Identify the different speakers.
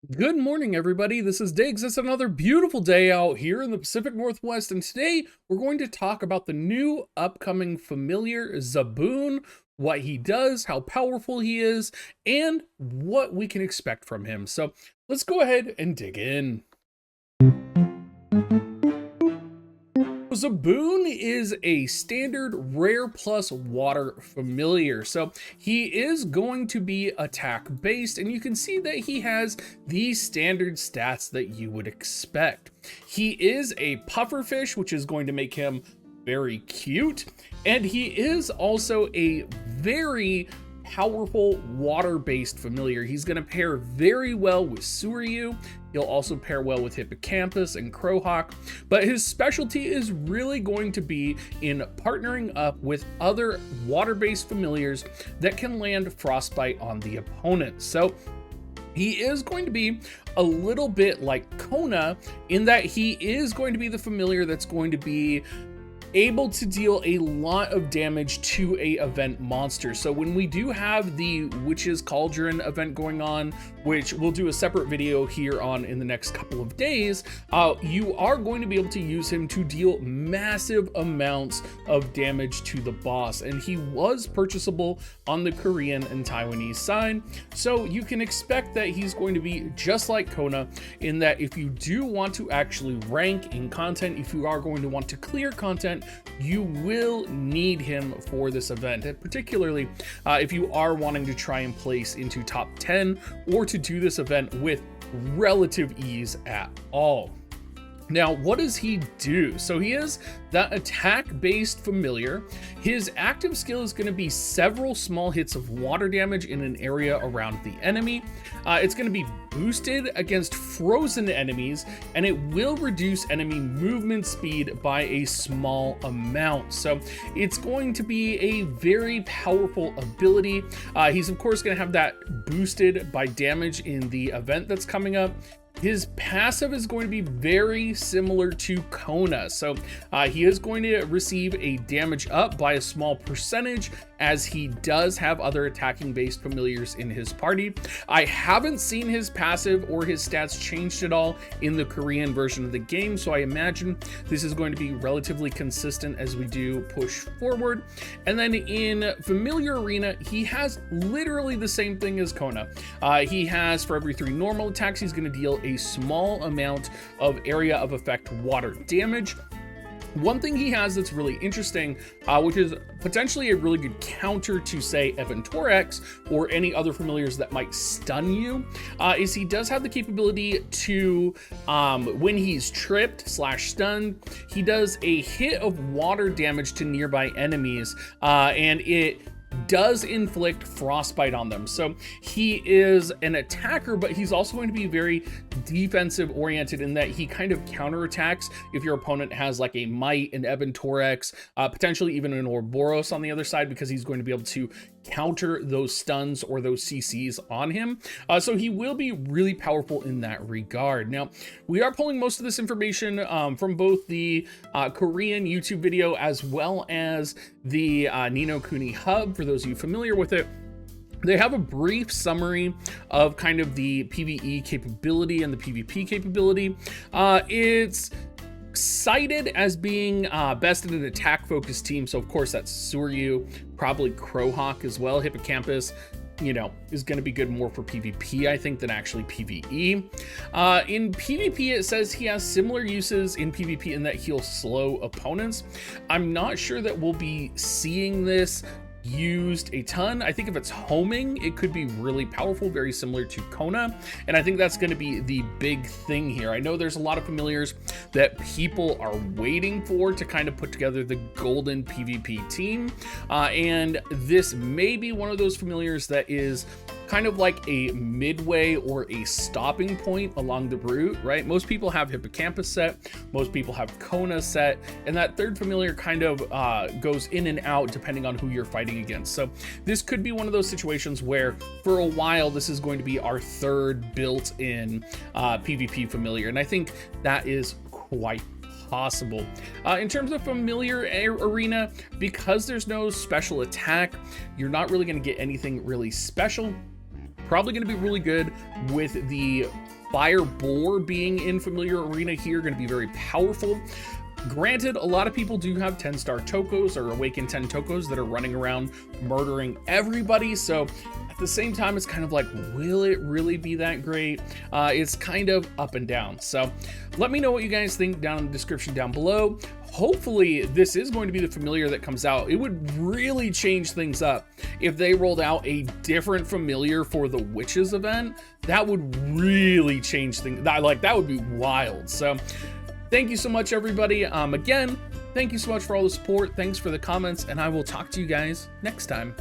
Speaker 1: Good morning, everybody. This is Diggs. It's another beautiful day out here in the Pacific Northwest, and today we're going to talk about the new upcoming familiar Zaboon, what he does, how powerful he is, and what we can expect from him. So let's go ahead and dig in. Zaboon is a standard rare plus water familiar. So he is going to be attack based, and you can see that he has the standard stats that you would expect. He is a pufferfish, which is going to make him very cute, and he is also a very powerful water-based familiar. He's going to pair very well with Suryu. He'll also pair well with Hippocampus and Crowhawk, but his specialty is really going to be in partnering up with other water-based familiars that can land Frostbite on the opponent. So he is going to be a little bit like Kona in that he is going to be the familiar that's going to be able to deal a lot of damage to a event monster. So when we do have the Witch's Cauldron event going on, which we'll do a separate video here on in the next couple of days, you are going to be able to use him to deal massive amounts of damage to the boss. And he was purchasable on the Korean and Taiwanese side. So you can expect that he's going to be just like Kona in that if you do want to actually rank in content, if you are going to want to clear content, you will need him for this event, and particularly if you are wanting to try and place into top 10 or to do this event with relative ease at all. Now, what does he do? So he is that attack-based familiar. His active skill is going to be several small hits of water damage in an area around the enemy. It's going to be boosted against frozen enemies, and it will reduce enemy movement speed by a small amount. So it's going to be a very powerful ability. He's of course going to have that boosted by damage in the event that's coming up. His passive is going to be very similar to Kona. So he is going to receive a damage up by a small percentage, as he does have other attacking based familiars in his party. I haven't seen his passive or his stats changed at all in the Korean version of the game, so I imagine this is going to be relatively consistent as we do push forward. And then in Familiar Arena, he has literally the same thing as Kona. He has, for every 3 normal attacks, he's going to deal a small amount of area of effect water damage. One thing he has that's really interesting, which is potentially a really good counter to, say, Eventorex or any other familiars that might stun you, is he does have the capability to, when he's tripped / stunned, he does a hit of water damage to nearby enemies, and it does inflict frostbite on them. So he is an attacker, but he's also going to be very defensive oriented in that he kind of counterattacks if your opponent has like a Might, an Eventorex, potentially even an Ouroboros on the other side, because he's going to be able to counter those stuns or those CCs on him. So he will be really powerful in that regard. Now, we are pulling most of this information from both the Korean YouTube video as well as the Nino Kuni Hub, for those of you familiar with it. They have a brief summary of kind of the PvE capability and the PvP capability. It's cited as being best in an attack focused team, so of course that's Suryu, probably Crowhawk as well. Hippocampus, you know, is going to be good more for PvP, I think, than actually PvE. In PvP, it says he has similar uses in PvP in that he'll slow opponents. I'm not sure that we'll be seeing this used a ton. I think if it's homing, it could be really powerful, very similar to Kona, and I think that's going to be the big thing here. I know there's a lot of familiars that people are waiting for to kind of put together the golden PvP team, and this may be one of those familiars that is kind of like a midway or a stopping point along the route, right? Most people have Hippocampus set, most people have Kona set, and that third familiar kind of goes in and out depending on who you're fighting against. So this could be one of those situations where for a while this is going to be our third built-in PvP familiar, and I think that is quite possible. In terms of familiar arena, because there's no special attack, you're not really going to get anything really special. Probably going to be really good with the Fire Boar being in Familiar Arena here, going to be very powerful. Granted, a lot of people do have 10-star Tokos or Awakened 10 Tokos that are running around murdering everybody, so at the same time, it's kind of like, will it really be that great? It's kind of up and down. So let me know what you guys think down in the description down below. Hopefully this is going to be the familiar that comes out. It would really change things up if they rolled out a different familiar for the Witches event. That would really change things. Like, that would be wild. So thank you so much, everybody. Again, thank you so much for all the support. Thanks for the comments, and I will talk to you guys next time.